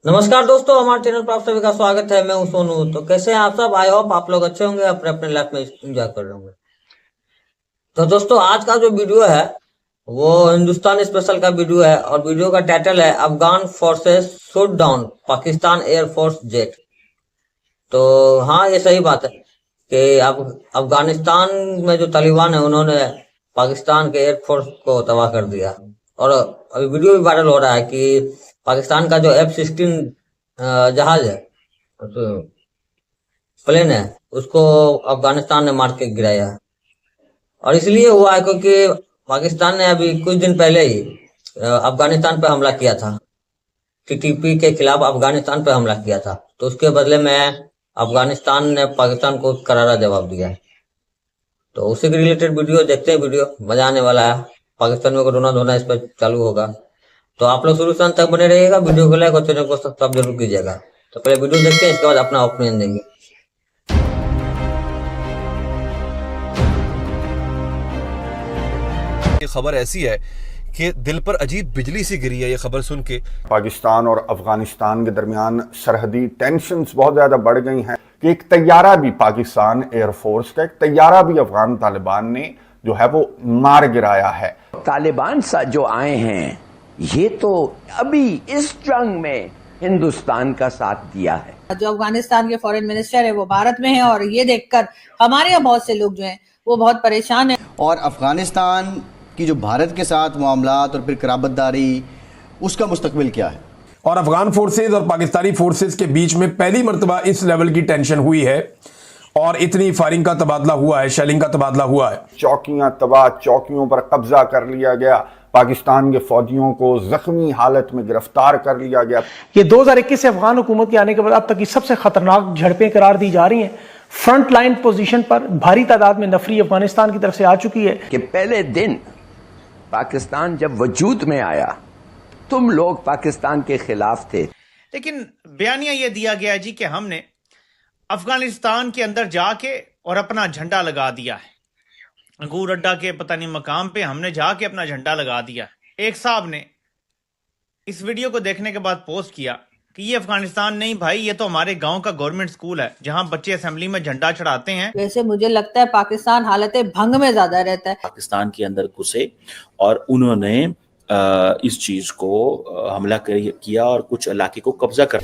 नमस्कार दोस्तों, हमारे चैनल पर आप सभी का स्वागत है। मैं हूं सोनू। तो कैसे हैं आप सब? आई होप आप लोग अच्छे होंगे, अपने अपने लाइफ में एंजॉय कर रहे होंगे। तो दोस्तों, आज का जो वीडियो है वो हिंदुस्तान स्पेशल का वीडियो है और वीडियो का टाइटल है Afghan forces shoot down Pakistan air force jet. तो हाँ, ये सही बात है कि अब अफगानिस्तान में जो तालिबान है उन्होंने पाकिस्तान के एयरफोर्स को तबाह कर दिया। और अभी वीडियो भी वायरल हो रहा है कि पाकिस्तान का जो F-16 जहाज है, तो प्लेन है, उसको अफगानिस्तान ने मार के गिराया है। और इसलिए हुआ है क्योंकि पाकिस्तान ने अभी कुछ दिन पहले ही अफगानिस्तान पे हमला किया था। TTP के खिलाफ अफगानिस्तान पे हमला किया था, तो उसके बदले में अफगानिस्तान ने पाकिस्तान को करारा जवाब दिया है। तो उसी के रिलेटेड वीडियो देखते हैं। वीडियो मजा आने वाला है। पाकिस्तानियों को रोना धोना इस पर चालू होगा। तो आप लोग शुरू से अंत तक बने रहिएगा। वीडियो को लाइक और चैनल को सब्सक्राइब जरूर कीजिएगा। तो पहले वीडियो देखते हैं, इसके बाद अपना ओपिनियन देंगे। ये खबर ऐसी है कि दिल पर अजीब बिजली सी गिरी है ये खबर सुन के। पाकिस्तान और अफगानिस्तान के दरमियान सरहदी टेंशन्स बहुत ज़्यादा बढ़ गई हैं कि एक तैयारा भी पाकिस्तान एयरफोर्स का, एक तैयारा भी अफगान तालिबान ने जो है वो मार गिराया है। तालिबान जो आए हैं ये तो अभी इस जंग में हिंदुस्तान का साथ दिया है। जो अफगानिस्तान के फॉरेन मिनिस्टर है वो भारत में है और ये देखकर हमारे यहाँ बहुत से लोग जो हैं वो बहुत परेशान हैं। और अफगानिस्तान की जो भारत के साथ मामलात और फिर कराबतदारी, उसका मुस्तकबिल क्या है? और अफगान फोर्सेज और पाकिस्तानी फोर्सेज के बीच में पहली मर्तबा इस लेवल की टेंशन हुई है और इतनी फायरिंग का तबादला हुआ है, शेलिंग का तबादला हुआ है। चौकियां तबाह, चौकियों पर कब्जा कर लिया गया, पाकिस्तान के फौजियों को जख्मी हालत में गिरफ्तार कर लिया गया। ये 2021 से अफगान हुकूमत के आने के बाद अब तक की सबसे खतरनाक झड़पें करार दी जा रही हैं। फ्रंट लाइन पोजीशन पर भारी तादाद में नफरी अफगानिस्तान की तरफ से आ चुकी है। कि पहले दिन पाकिस्तान जब वजूद में आया तुम लोग पाकिस्तान के खिलाफ थे, लेकिन बयानिया यह दिया गया जी कि हमने अफगानिस्तान के अंदर जाके और अपना झंडा लगा दिया है। अंगूर अड्डा के पता नहीं मकाम पे हमने जाके अपना झंडा लगा दिया। एक साहब ने इस वीडियो को देखने के बाद पोस्ट किया कि ये अफगानिस्तान नहीं भाई, ये तो हमारे गांव का गवर्नमेंट स्कूल है जहां बच्चे असेंबली में झंडा चढ़ाते हैं। वैसे मुझे लगता है पाकिस्तान हालत भंग में ज्यादा रहता है। पाकिस्तान के अंदर घुसे और उन्होंने इस चीज को हमला किया और कुछ इलाके को कब्जा कर।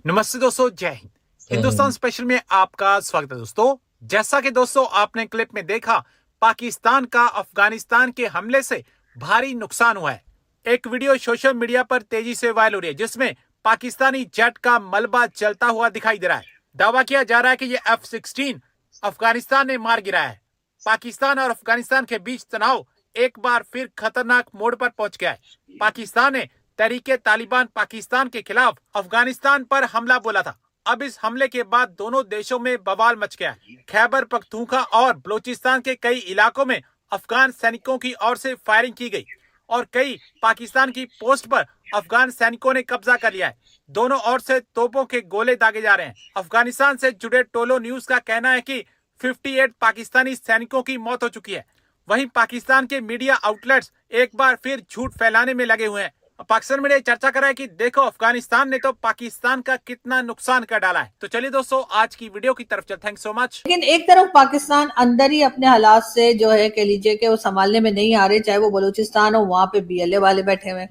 नमस्ते दोस्तों, जय हिंद। हिंदुस्तान स्पेशल में आपका स्वागत है दोस्तों। जैसा कि दोस्तों आपने क्लिप में देखा, पाकिस्तान का अफगानिस्तान के हमले से भारी नुकसान हुआ है। एक वीडियो सोशल मीडिया पर तेजी से वायरल हो रही है जिसमें पाकिस्तानी जेट का मलबा चलता हुआ दिखाई दे रहा है। दावा किया जा रहा है कि यह F-16 अफगानिस्तान ने मार गिराया है। पाकिस्तान और अफगानिस्तान के बीच तनाव एक बार फिर खतरनाक मोड़ पर पहुंच गया है। पाकिस्तान ने तहरीके तालिबान पाकिस्तान के खिलाफ अफगानिस्तान पर हमला बोला था। अब इस हमले के बाद दोनों देशों में बवाल मच गया है। खैबर पख्तूनख्वा और बलूचिस्तान के कई इलाकों में अफगान सैनिकों की ओर से फायरिंग की गई और कई पाकिस्तान की पोस्ट पर अफगान सैनिकों ने कब्जा कर लिया है। दोनों ओर से तोपों के गोले दागे जा रहे हैं। अफगानिस्तान से जुड़े टोलो न्यूज का कहना है कि 58 पाकिस्तानी सैनिकों की मौत हो चुकी है। वहीं पाकिस्तान के मीडिया आउटलेट्स एक बार फिर झूठ फैलाने में लगे हुए हैं। पाकिस्तान मीडिया चर्चा कर रहा है कि देखो अफगानिस्तान ने तो पाकिस्तान का कितना नुकसान कर डाला है। तो चलिए दोस्तों आज की वीडियो की तरफ चलते हैं। Thank so much. लेकिन एक तरफ पाकिस्तान अंदर ही अपने हालात से जो है कह लीजिए कि वो संभालने में नहीं आ रहे, चाहे वो बलूचिस्तान हो, वहां पे BLA वाले बैठे हुए,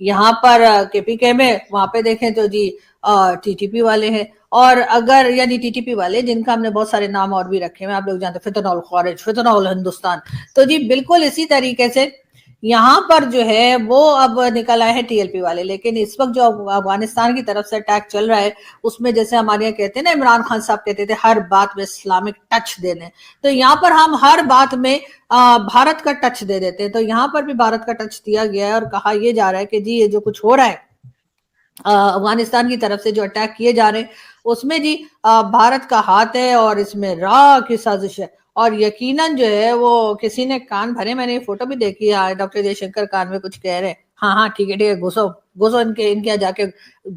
यहाँ पर KPK में, वहां पे देखें तो जी TTP वाले हैं। और अगर यानी TTP वाले जिनका हमने बहुत सारे नाम और भी रखे हुए, आप लोग जानते हैं, फितनौल खारिज, फितनौल हिंदुस्तान। तो जी बिल्कुल इसी तरीके से यहाँ पर जो है वो अब निकल आए हैं TLP वाले। लेकिन इस वक्त जो अफगानिस्तान की तरफ से अटैक चल रहा है उसमें जैसे हमारे यहाँ कहते हैं ना, इमरान खान साहब कहते थे हर बात में इस्लामिक टच देने, तो यहाँ पर हम हर बात में भारत का टच दे देते हैं। तो यहाँ पर भी भारत का टच दिया गया है और कहा यह जा रहा है कि जी ये जो कुछ हो रहा है अफगानिस्तान की तरफ से जो अटैक किए जा रहे हैं उसमें जी भारत का हाथ है और इसमें राह की साजिश है। और यकीनन जो है वो किसी ने कान भरे, मैंने ये फोटो भी देखी है, डॉक्टर जयशंकर कान में कुछ कह रहे हैं, हाँ ठीक है घुसो घुसो इनके यहाँ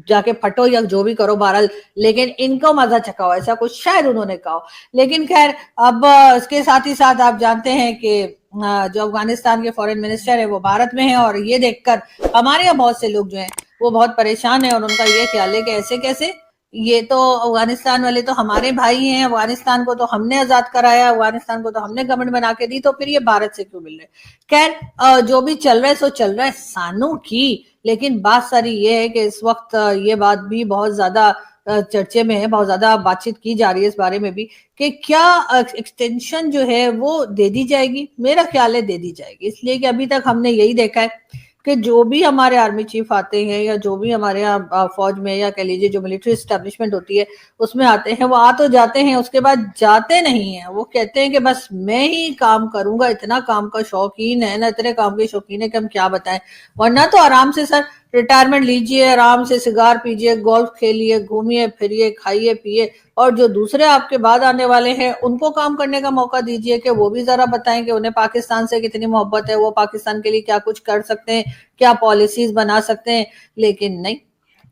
जाके फटो या जो भी करो बहरहाल, लेकिन इनको मजा चखाओ, ऐसा कुछ शायद उन्होंने कहा। लेकिन खैर अब इसके साथ ही साथ आप जानते हैं कि जो अफगानिस्तान के फॉरेन मिनिस्टर है वो भारत में है और ये देखकर हमारे यहाँ बहुत से लोग जो हैं वो बहुत परेशान है और उनका ये ख्याल है कि ऐसे कैसे, ये तो अफगानिस्तान वाले तो हमारे भाई हैं, अफगानिस्तान को तो हमने आजाद कराया, अफगानिस्तान को तो हमने गवर्नमेंट बना के दी, तो फिर ये भारत से क्यों मिल रहे। खैर जो भी चल रहा है सो चल रहा है सानू की, लेकिन बात सारी ये है कि इस वक्त ये बात भी बहुत ज्यादा चर्चे में है, बहुत ज्यादा बातचीत की जा रही है इस बारे में भी कि क्या एक्सटेंशन जो है वो दे दी जाएगी। मेरा ख्याल है दे दी जाएगी, इसलिए कि अभी तक हमने यही देखा है कि जो भी हमारे आर्मी चीफ आते हैं या जो भी हमारे यहाँ फौज में या कह लीजिए जो मिलिट्री एस्टेब्लिशमेंट होती है उसमें आते हैं, वो आ तो जाते हैं, उसके बाद जाते नहीं है। वो कहते हैं कि बस मैं ही काम करूंगा, इतना काम का शौकीन है ना, इतने काम के शौकीन है कि हम क्या बताएं। वरना तो आराम से सर रिटायरमेंट लीजिए, आराम से सिगार पीजिए, गोल्फ खेलिए, घूमिए फिरिए, खाइए पिए, और जो दूसरे आपके बाद आने वाले हैं उनको काम करने का मौका दीजिए कि वो भी जरा बताएं कि उन्हें पाकिस्तान से कितनी मोहब्बत है, वो पाकिस्तान के लिए क्या कुछ कर सकते हैं, क्या पॉलिसीज बना सकते हैं। लेकिन नहीं,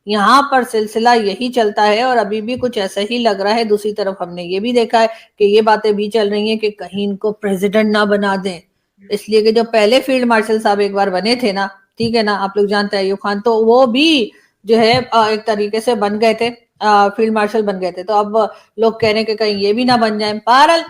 यहाँ पर सिलसिला यही चलता है और अभी भी कुछ ऐसा ही लग रहा है। दूसरी तरफ हमने ये भी देखा है कि ये बातें भी चल रही हैं कि कहीं इनको प्रेसिडेंट ना बना दें, इसलिए कि जो पहले फील्ड मार्शल साहब एक बार बने थे ना, ठीक है ना, आप लोग जानते हैं अयूब खान, तो वो भी जो है एक तरीके से बन गए थे, फील्ड मार्शल बन गए थे। तो अब लोग कह रहे हैं कि कहीं ये भी ना बन जाए। बहरहाल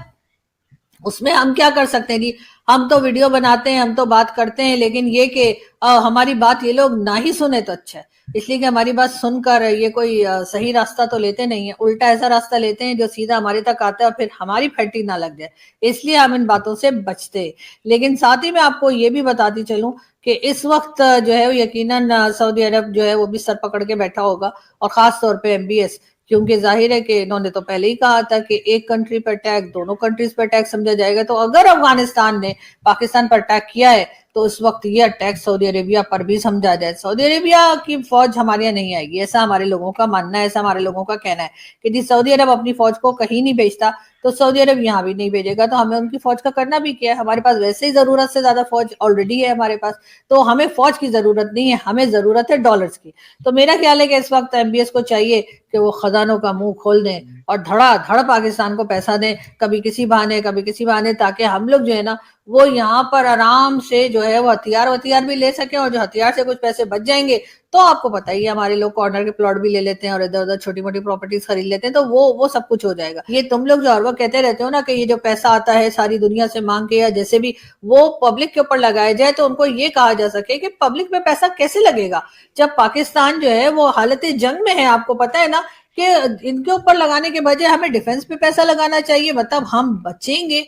उसमें हम क्या कर सकते हैं जी, हम तो वीडियो बनाते हैं, हम तो बात करते हैं, लेकिन ये कि हमारी बात ये लोग ना ही सुने तो अच्छा है, इसलिए कि हमारी बात सुनकर ये कोई सही रास्ता तो लेते नहीं है, उल्टा ऐसा रास्ता लेते हैं जो सीधा हमारे तक आता है और फिर हमारी फटी ना लग जाए, इसलिए हम इन बातों से बचते हैं। लेकिन साथ ही मैं आपको ये भी बताती चलूं कि इस वक्त जो है वो यकीनन सऊदी अरब जो है वो भी सर पकड़ के बैठा होगा, और खास तौर पे MBS, क्योंकि जाहिर है कि इन्होंने तो पहले ही कहा था कि एक कंट्री पर अटैक दोनों कंट्रीज पर अटैक समझा जाएगा। तो अगर अफगानिस्तान ने पाकिस्तान पर अटैक किया है तो इस वक्त ये अटैक सऊदी अरेबिया पर भी समझा जाए। सऊदी अरेबिया की फौज हमारे यहाँ नहीं आएगी, ऐसा हमारे लोगों का मानना है, ऐसा हमारे लोगों का कहना है कि जी सऊदी अरब अपनी फौज को कहीं नहीं भेजता तो सऊदी अरब यहाँ भी नहीं भेजेगा, तो हमें उनकी फौज का करना भी क्या है। हमारे पास वैसे ही जरूरत से ज्यादा फौज ऑलरेडी है हमारे पास, तो हमें फौज की जरूरत नहीं है, हमें जरूरत है डॉलर्स की। तो मेरा ख्याल है कि इस वक्त MBS को चाहिए कि वो खजानों का मुंह खोल दें और धड़ाधड़ पाकिस्तान को पैसा दें, कभी किसी बहाने, ताकि हम लोग जो है ना वो यहाँ पर आराम से जो है वो हथियार भी ले सके, और जो हथियार से कुछ पैसे बच जाएंगे तो आपको पता ही है हमारे लोग कॉर्नर के प्लॉट भी ले लेते हैं और इधर उधर छोटी मोटी प्रॉपर्टीज खरीद लेते हैं, तो वो सब कुछ हो जाएगा। ये तुम लोग जो हर वक्त कहते रहते हो ना कि ये जो पैसा आता है सारी दुनिया से मांग के या जैसे भी, वो पब्लिक के ऊपर लगाया जाए तो उनको ये कहा जा सके कि पब्लिक में पैसा कैसे लगेगा जब पाकिस्तान जो है वो हालत जंग में है। आपको पता है ना कि इनके ऊपर लगाने के बजाय हमें डिफेंस पे पैसा लगाना चाहिए, मतलब हम बचेंगे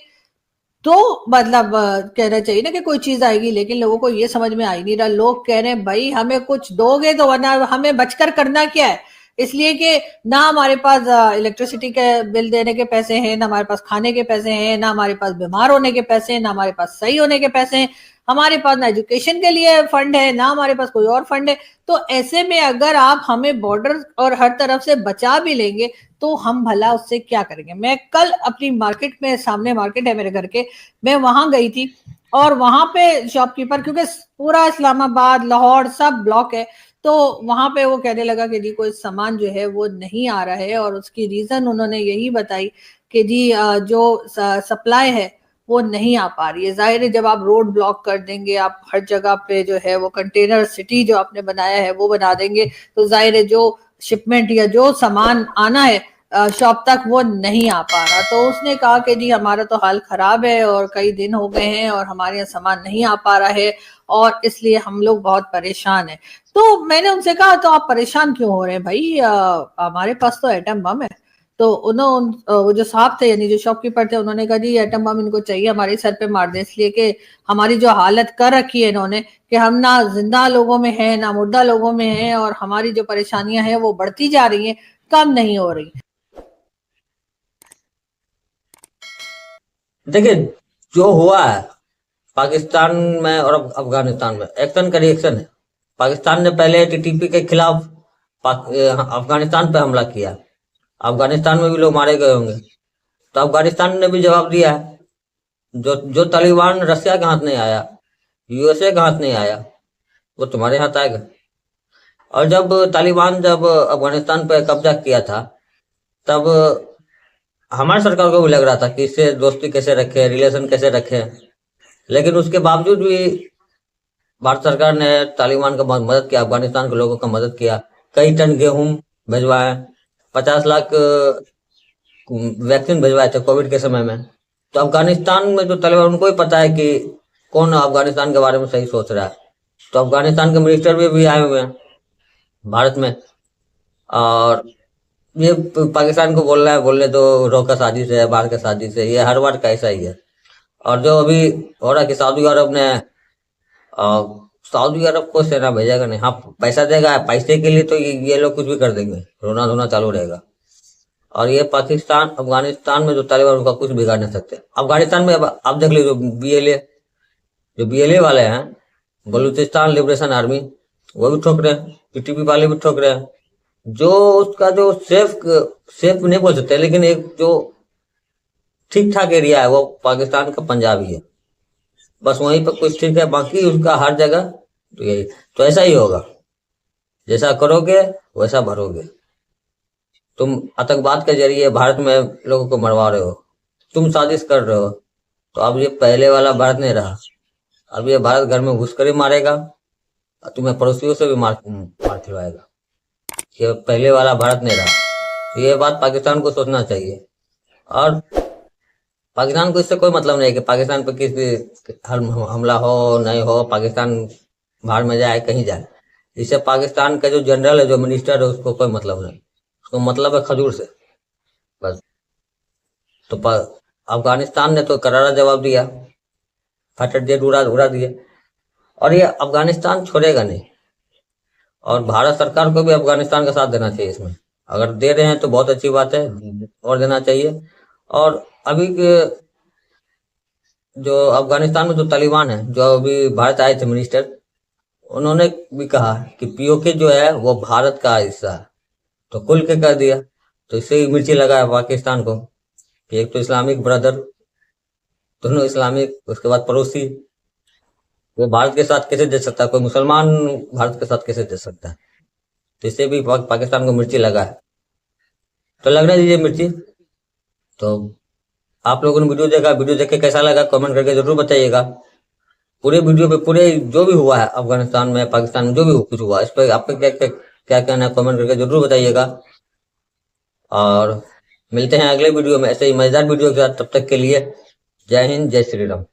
तो मतलब कहना चाहिए ना कि कोई चीज आएगी, लेकिन लोगों को ये समझ में आ ही नहीं रहा। लोग कह रहे हैं भाई हमें कुछ दोगे तो, वरना हमें बचकर करना क्या है, इसलिए कि ना हमारे पास इलेक्ट्रिसिटी के बिल देने के पैसे हैं, ना हमारे पास खाने के पैसे हैं, ना हमारे पास बीमार होने के पैसे हैं, ना हमारे पास सही होने के पैसे हैं, हमारे पास ना एजुकेशन के लिए फंड है, ना हमारे पास कोई और फंड है। तो ऐसे में अगर आप हमें बॉर्डर और हर तरफ से बचा भी लेंगे तो हम भला उससे क्या करेंगे। मैं कल अपनी मार्केट में, सामने मार्केट है मेरे घर के, मैं वहां गई थी और वहां पे शॉपकीपर, क्योंकि पूरा इस्लामाबाद लाहौर सब ब्लॉक है, तो वहां पे वो कहने लगा कि जी कोई सामान जो है वो नहीं आ रहा है, और उसकी रीजन उन्होंने यही बताई कि जी जो सप्लाई है वो नहीं आ पा रही है। जाहिर है जब आप रोड ब्लॉक कर देंगे, आप हर जगह पे जो है वो कंटेनर सिटी जो आपने बनाया है वो बना देंगे, तो जाहिर है जो शिपमेंट या जो सामान आना है शॉप तक वो नहीं आ पा रहा। तो उसने कहा कि जी हमारा तो हाल खराब है और कई दिन हो गए हैं और हमारे यहाँ सामान नहीं आ पा रहा है और इसलिए हम लोग बहुत परेशान हैं। तो मैंने उनसे कहा तो आप परेशान क्यों हो रहे हैं भाई, हमारे पास तो एटम बम है। तो उन्होंने, वो जो साहब थे यानी जो शॉपकीपर थे, उन्होंने कहा जी एटम बम इनको चाहिए हमारे सर पे मार दें, इसलिए कि हमारी जो हालत कर रखी है इन्होंने कि हम ना जिंदा लोगों में हैं ना मुर्दा लोगों में हैं, और हमारी जो परेशानियां हैं वो बढ़ती जा रही हैं, कम नहीं हो रही। देखिए जो हुआ है पाकिस्तान में और अफगानिस्तान में एक्शन का रिएक्शन है। पाकिस्तान ने पहले TTP के खिलाफ अफगानिस्तान पे हमला किया, अफगानिस्तान में भी लोग मारे गए होंगे, तो अफगानिस्तान ने भी जवाब दिया है। जो तालिबान रशिया के हाथ नहीं आया, USA के हाथ नहीं आया, वो तुम्हारे हाथ आएगा। और जब तालिबान जब अफगानिस्तान पे कब्जा किया था तब हमारी सरकार को भी लग रहा था कि इससे दोस्ती कैसे रखे, रिलेशन कैसे रखे, लेकिन उसके बावजूद भी भारत सरकार ने तालिबान का बहुत मदद किया, अफगानिस्तान के लोगों का मदद किया, कई टन गेहूं भिजवाए, 50 लाख वैक्सीन भिजवाए थे कोविड के समय में। तो अफगानिस्तान में जो तालिबान, उनको ही पता है कि कौन अफगानिस्तान के बारे में सही सोच रहा है। तो अफगानिस्तान के मिनिस्टर भी आए हुए हैं भारत में, और ये पाकिस्तान को बोल रहा है, बोलने दो, रोका साजिश है, बाहर का साजिश है, ये हर बार का ऐसा ही है। और जो अभी हो रहा है कि सऊदी अरब को सेना भेजेगा नहीं, हाँ पैसा देगा, पैसे के लिए तो ये लोग कुछ भी कर देंगे, रोना धोना चालू रहेगा। और ये पाकिस्तान अफगानिस्तान में जो तालिबान, उनका कुछ बिगाड़ नहीं सकते। अफगानिस्तान में अब आप देख लीजिए, जो BLA वाले हैं, बलूचिस्तान लिबरेशन आर्मी, वो भी ठोक रहे हैं, PTP वाले भी ठोक रहे हैं। जो उसका जो सेफ नहीं बोल सकते, लेकिन एक जो ठीक ठाक एरिया है वो पाकिस्तान का पंजाब ही है, बस वहीं पर कुछ ठीक है, बाकी उसका हर जगह तो यही। तो ऐसा ही होगा, जैसा करोगे वैसा भरोगे। तुम आतंकवाद के जरिए भारत में लोगों को मरवा रहे हो, तुम साजिश कर रहे हो, तो अब ये पहले वाला भारत नहीं रहा। अब ये भारत घर में घुसकर ही मारेगा और तुम्हें पड़ोसियों से भी मार खिलवाएगा। ये पहले वाला भारत नहीं रहा। तो ये बात पाकिस्तान को सोचना चाहिए। और पाकिस्तान को इससे कोई मतलब नहीं कि पाकिस्तान पर किसी हमला हो नहीं हो, पाकिस्तान बाहर में जाए कहीं जाए, इससे पाकिस्तान का जो जनरल है, जो मिनिस्टर है, उसको कोई मतलब नहीं, उसको मतलब है खजूर से बस। तो अफगानिस्तान ने तो करारा जवाब दिया, फाइटर जेट उड़ा दिया, और ये अफगानिस्तान छोड़ेगा नहीं। और भारत सरकार को भी अफगानिस्तान का साथ देना चाहिए इसमें। अगर दे रहे हैं तो बहुत अच्छी बात है, और देना चाहिए। और अभी के जो अफगानिस्तान में जो तालिबान है, जो अभी भारत आए थे मिनिस्टर, उन्होंने भी कहा कि POK जो है वो भारत का हिस्सा है, तो खुल के कर दिया। तो इससे मिर्ची लगाया पाकिस्तान को कि एक तो इस्लामिक ब्रदर, दोनों इस्लामिक, उसके बाद पड़ोसी, वो भारत के साथ कैसे दे सकता है? कोई मुसलमान भारत के साथ कैसे दे सकता है? तो इससे भी पाकिस्तान को मिर्ची लगा है। तो लगने दीजिए मिर्ची। तो आप लोगों ने वीडियो देखा, वीडियो देख के कैसा लगा कमेंट करके जरूर बताइएगा। पूरे वीडियो पे पूरे जो भी हुआ है अफगानिस्तान में, पाकिस्तान में जो भी कुछ हुआ, इस पर आपका क्या कहना है कमेंट करके जरूर बताइएगा। और मिलते हैं अगले वीडियो में ऐसे ही मजेदार वीडियो के साथ। तब तक के लिए जय हिंद, जय श्री राम।